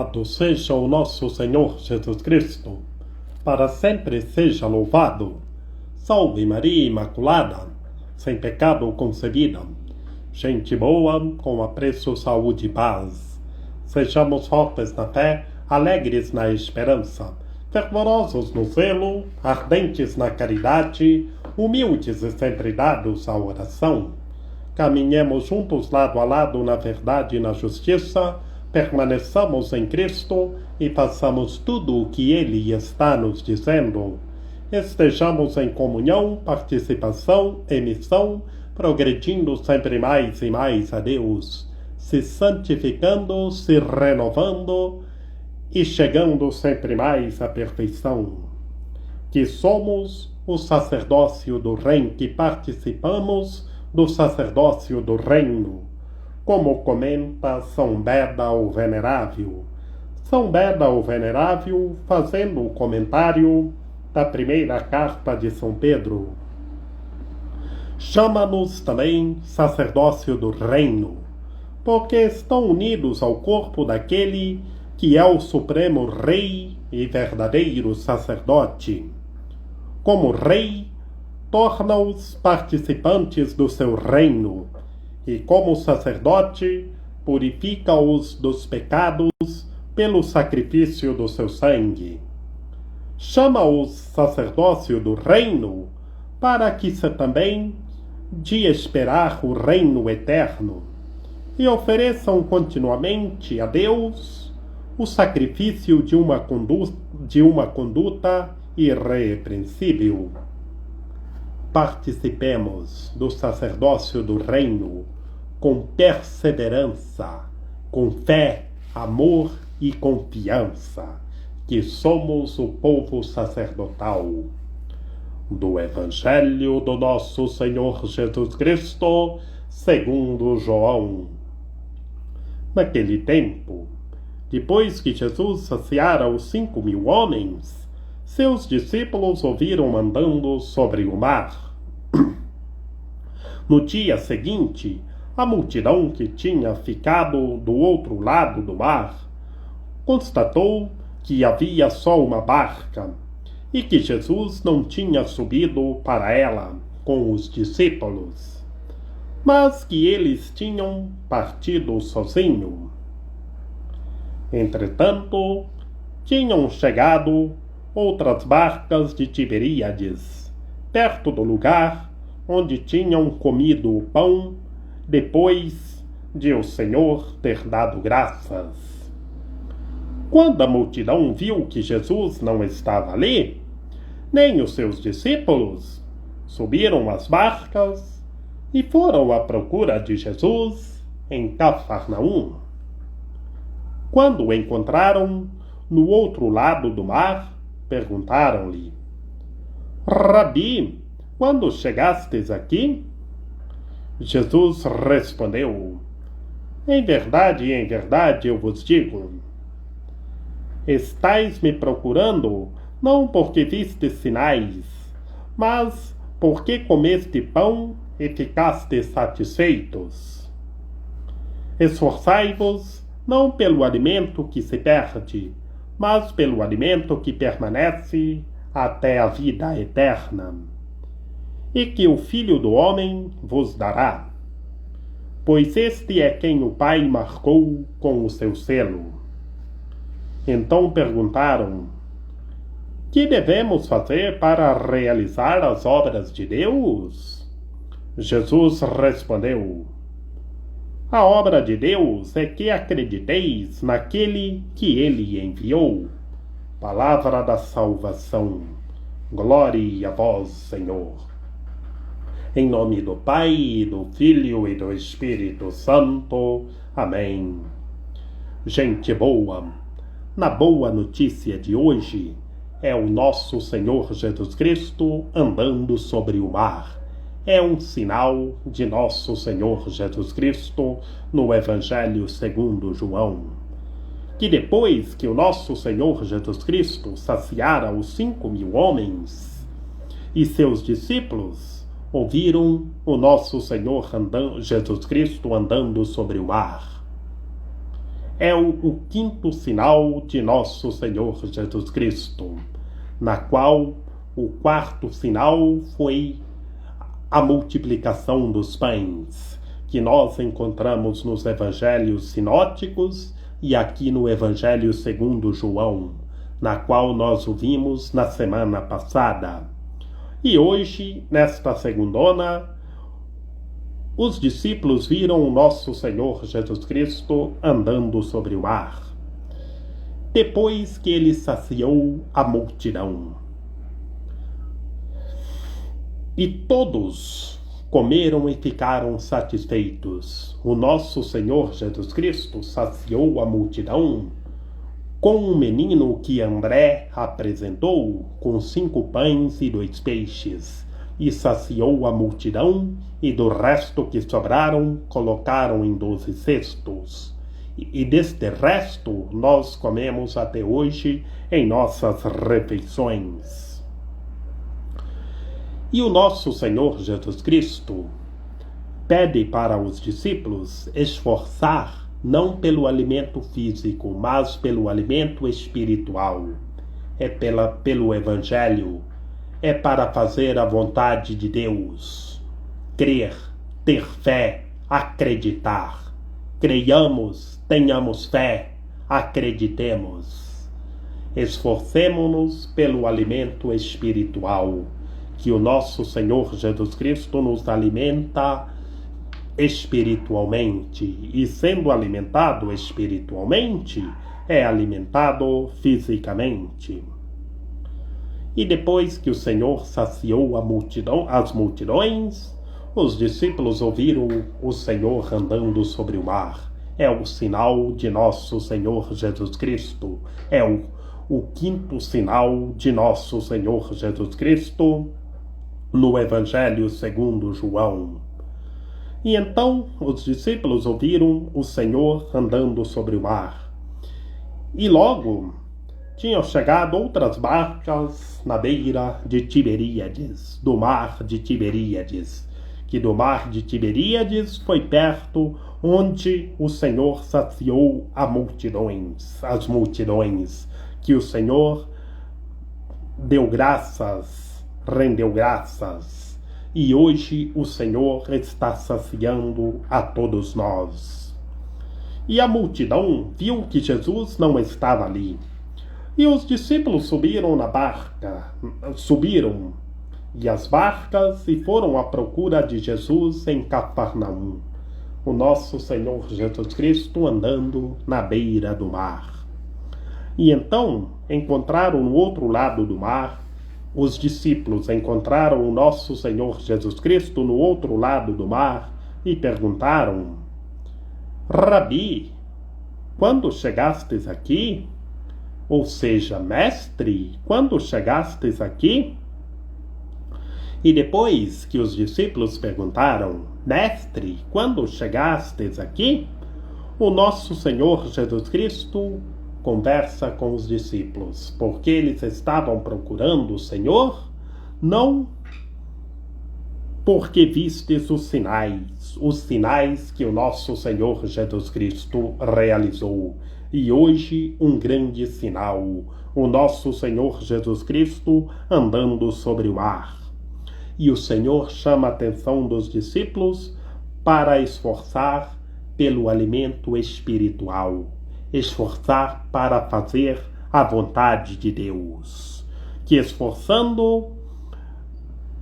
Louvado seja o nosso Senhor Jesus Cristo, para sempre seja louvado. Salve Maria Imaculada, sem pecado concebida. Gente boa, com apreço, saúde e paz. Sejamos fortes na fé, alegres na esperança, fervorosos no zelo, ardentes na caridade, humildes e sempre dados à oração. Caminhemos juntos lado a lado na verdade e na justiça, permaneçamos em Cristo e façamos tudo o que Ele está nos dizendo. Estejamos em comunhão, participação e missão, progredindo sempre mais e mais a Deus, se santificando, se renovando e chegando sempre mais à perfeição. Que somos o sacerdócio do Reino, que participamos do sacerdócio do Reino. Como comenta São Beda o Venerável. São Beda o Venerável, fazendo o comentário da primeira carta de São Pedro, chama-nos também sacerdócio do reino, porque estão unidos ao corpo daquele que é o supremo rei e verdadeiro sacerdote. Como rei, torna-os participantes do seu reino, e como sacerdote, purifica-os dos pecados pelo sacrifício do seu sangue. Chama-os sacerdócio do reino, para que se também de esperar o reino eterno, e ofereçam continuamente a Deus o sacrifício de uma conduta irrepreensível. Participemos do sacerdócio do reino com perseverança, com fé, amor e confiança, que somos o povo sacerdotal do Evangelho do nosso Senhor Jesus Cristo, segundo João. Naquele tempo, depois que Jesus saciara os 5.000 homens, seus discípulos o viram andando sobre o mar. No dia seguinte, a multidão que tinha ficado do outro lado do mar constatou que havia só uma barca e que Jesus não tinha subido para ela com os discípulos, mas que eles tinham partido sozinhos. Entretanto, tinham chegado outras barcas de Tiberíades, perto do lugar onde tinham comido o pão depois de o Senhor ter dado graças. Quando a multidão viu que Jesus não estava ali, nem os seus discípulos, subiram as barcas e foram à procura de Jesus em Cafarnaum. Quando o encontraram no outro lado do mar, perguntaram-lhe: Rabi, quando chegastes aqui? Jesus respondeu: em verdade eu vos digo, estais me procurando não porque vistes sinais, mas porque comeste pão e ficastes satisfeitos. Esforçai-vos não pelo alimento que se perde, mas pelo alimento que permanece até a vida eterna, e que o Filho do Homem vos dará, pois este é quem o Pai marcou com o seu selo. Então perguntaram: que devemos fazer para realizar as obras de Deus? Jesus respondeu: a obra de Deus é que acrediteis naquele que Ele enviou. Palavra da salvação. Glória a vós, Senhor. Em nome do Pai, do Filho e do Espírito Santo. Amém. Gente boa, na boa notícia de hoje é o nosso Senhor Jesus Cristo andando sobre o mar. É um sinal de nosso Senhor Jesus Cristo no Evangelho segundo João, que depois que o nosso Senhor Jesus Cristo saciara os 5.000 homens e seus discípulos, ouviram o nosso Senhor Jesus Cristo andando sobre o mar. é o quinto sinal de nosso Senhor Jesus Cristo, na qual o quarto sinal foi a multiplicação dos pães, que nós encontramos nos evangelhos sinóticos e aqui no Evangelho segundo João, na qual nós o vimos na semana passada. E hoje, nesta segundona, os discípulos viram o nosso Senhor Jesus Cristo andando sobre o mar, depois que ele saciou a multidão. E todos comeram e ficaram satisfeitos. O nosso Senhor Jesus Cristo saciou a multidão com um menino que André apresentou com 5 pães e 2 peixes, e saciou a multidão, e do resto que sobraram colocaram em 12 cestos. E deste resto nós comemos até hoje em nossas refeições. E o nosso Senhor Jesus Cristo pede para os discípulos esforçar não pelo alimento físico, mas pelo alimento espiritual. É pelo Evangelho, é para fazer a vontade de Deus, crer, ter fé, acreditar. Creiamos, tenhamos fé, acreditemos. Esforcemo-nos pelo alimento espiritual, que o nosso Senhor Jesus Cristo nos alimenta espiritualmente, e sendo alimentado espiritualmente, é alimentado fisicamente. E depois que o Senhor saciou as multidões, os discípulos ouviram o Senhor andando sobre o mar. É o sinal de nosso Senhor Jesus Cristo. É o quinto sinal de nosso Senhor Jesus Cristo no Evangelho segundo João. E então os discípulos ouviram o Senhor andando sobre o mar. E logo tinham chegado outras barcas na beira de Tiberíades, do mar de Tiberíades, que do mar de Tiberíades foi perto onde o Senhor saciou as multidões, que o Senhor rendeu graças, e hoje o Senhor está saciando a todos nós. E a multidão viu que Jesus não estava ali, e os discípulos subiram, e as barcas, e foram à procura de Jesus em Cafarnaum, o nosso Senhor Jesus Cristo andando na beira do mar. E então encontraram no outro lado do mar, os discípulos encontraram o nosso Senhor Jesus Cristo no outro lado do mar e perguntaram: Rabi, quando chegastes aqui? Ou seja, mestre, quando chegastes aqui? E depois que os discípulos perguntaram: mestre, quando chegastes aqui? O nosso Senhor Jesus Cristo conversa com os discípulos, porque eles estavam procurando o Senhor, não porque vistes os sinais que o nosso Senhor Jesus Cristo realizou. E hoje um grande sinal, o nosso Senhor Jesus Cristo andando sobre o mar. E o Senhor chama a atenção dos discípulos para esforçar pelo alimento espiritual, esforçar para fazer a vontade de Deus, que esforçando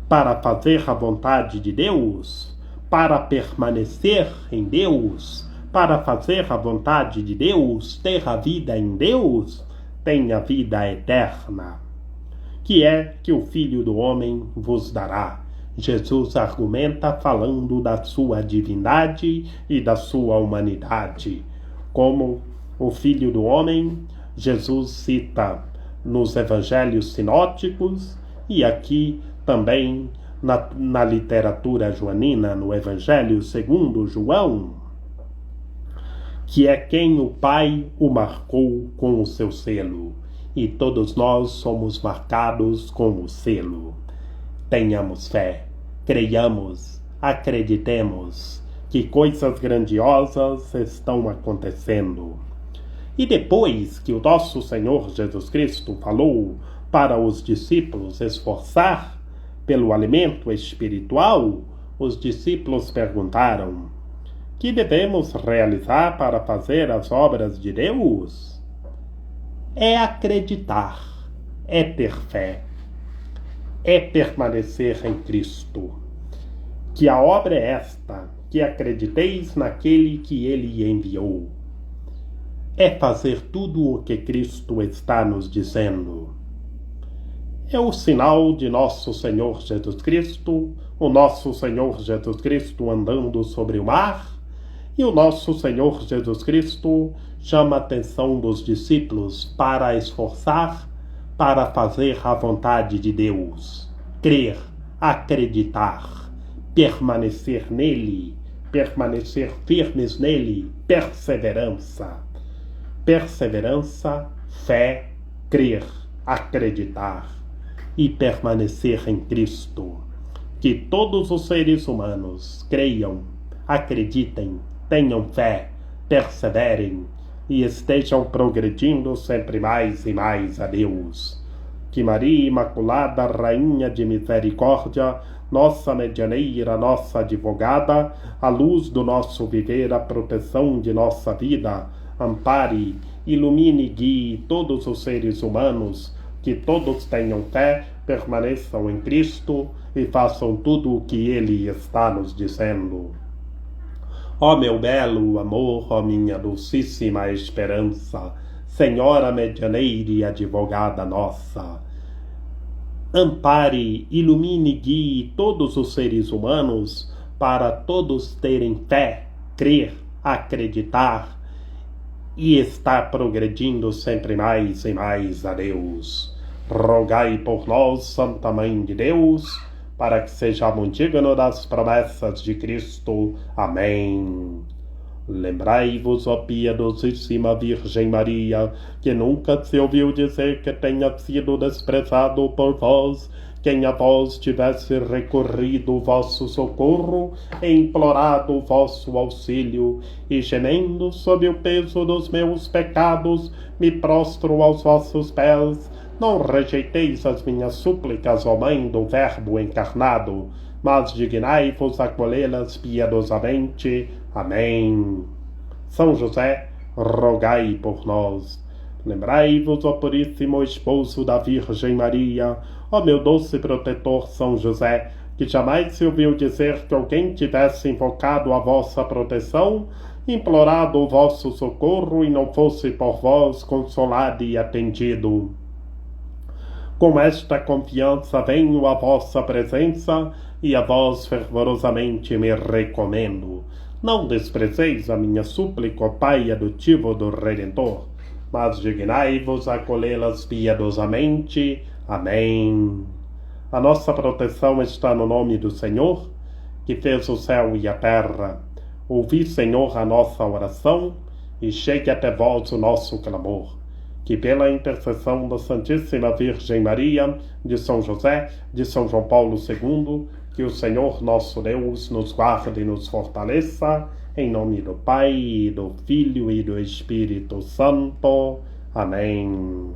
para fazer a vontade de Deus, para permanecer em Deus, para fazer a vontade de Deus, ter a vida em Deus, tem a vida eterna, que é que o Filho do Homem vos dará. Jesus argumenta falando da sua divindade e da sua humanidade, como o Filho do Homem, Jesus cita nos evangelhos sinóticos e aqui também na literatura joanina, no Evangelho segundo João, que é quem o Pai o marcou com o seu selo, e todos nós somos marcados com o selo. Tenhamos fé, creiamos, acreditemos que coisas grandiosas estão acontecendo. E depois que o nosso Senhor Jesus Cristo falou para os discípulos esforçar pelo alimento espiritual, os discípulos perguntaram: que devemos realizar para fazer as obras de Deus? É acreditar, é ter fé, é permanecer em Cristo. Que a obra é esta, que acrediteis naquele que Ele enviou. É fazer tudo o que Cristo está nos dizendo. É o sinal de nosso Senhor Jesus Cristo, o nosso Senhor Jesus Cristo andando sobre o mar, e o nosso Senhor Jesus Cristo chama a atenção dos discípulos para esforçar, para fazer a vontade de Deus, crer, acreditar, permanecer nele, permanecer firmes nele, perseverança. Perseverança, fé, crer, acreditar e permanecer em Cristo. Que todos os seres humanos creiam, acreditem, tenham fé, perseverem e estejam progredindo sempre mais e mais a Deus. Que Maria Imaculada, Rainha de Misericórdia, nossa medianeira, nossa advogada, a luz do nosso viver, a proteção de nossa vida, ampare, ilumine e guie todos os seres humanos, que todos tenham fé, permaneçam em Cristo e façam tudo o que Ele está nos dizendo. Ó meu belo amor, ó minha dulcíssima esperança, Senhora medianeira e advogada nossa, ampare, ilumine e guie todos os seres humanos para todos terem fé, crer, acreditar e estar progredindo sempre mais e mais a Deus. Rogai por nós, Santa Mãe de Deus, para que sejamos dignos das promessas de Cristo. Amém. Lembrai-vos, ó piedosíssima Virgem Maria, que nunca se ouviu dizer que tenha sido desprezado por vós quem a vós tivesse recorrido o vosso socorro e implorado o vosso auxílio, e gemendo sob o peso dos meus pecados, me prostro aos vossos pés. Não rejeiteis as minhas súplicas, ó Mãe do Verbo encarnado, mas dignai-vos acolhê-las piedosamente. Amém. São José, rogai por nós. Lembrai-vos, ó puríssimo esposo da Virgem Maria, ó meu doce protetor São José, que jamais se ouviu dizer que alguém tivesse invocado a vossa proteção, implorado o vosso socorro e não fosse por vós consolado e atendido. Com esta confiança venho à vossa presença e a vós fervorosamente me recomendo. Não desprezeis a minha súplica, ó Pai adotivo do Redentor, mas dignai-vos acolhê-las piedosamente. Amém. A nossa proteção está no nome do Senhor, que fez o céu e a terra. Ouvi, Senhor, a nossa oração e chegue até vós o nosso clamor. Que pela intercessão da Santíssima Virgem Maria, de São José, de São João Paulo II, que o Senhor nosso Deus nos guarde e nos fortaleça, em nome do Pai, do Filho e do Espírito Santo. Amém.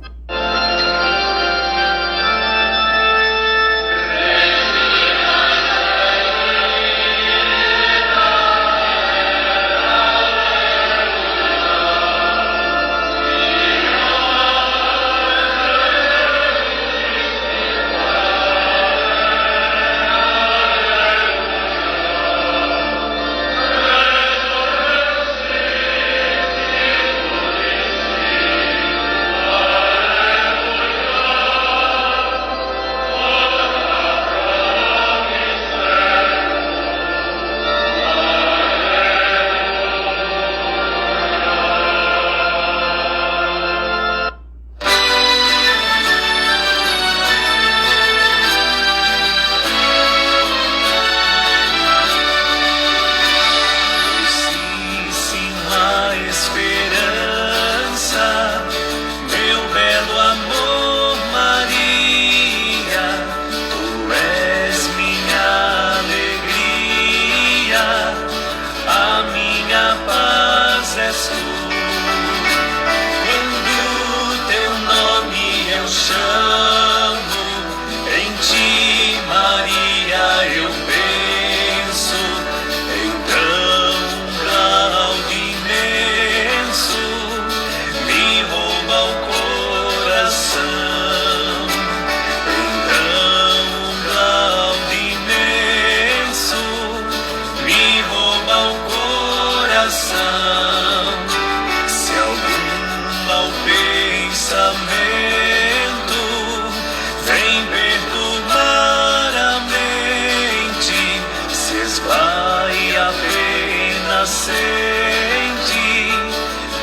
sente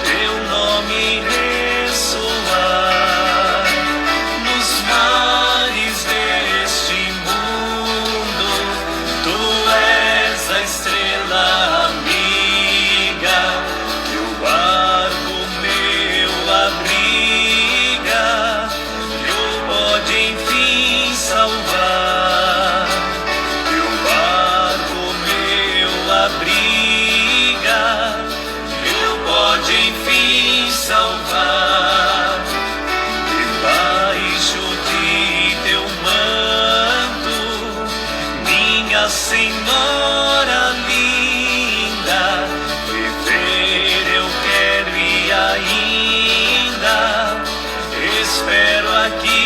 teu nome ressoar nos mares deste mundo. Tu és a estrela amiga, meu barco, meu abriga, meu pode enfim salvar. Meu barco, meu abriga, meu pode enfim salvar. Debaixo de teu manto, minha Senhora linda, viver eu quero e ainda espero aqui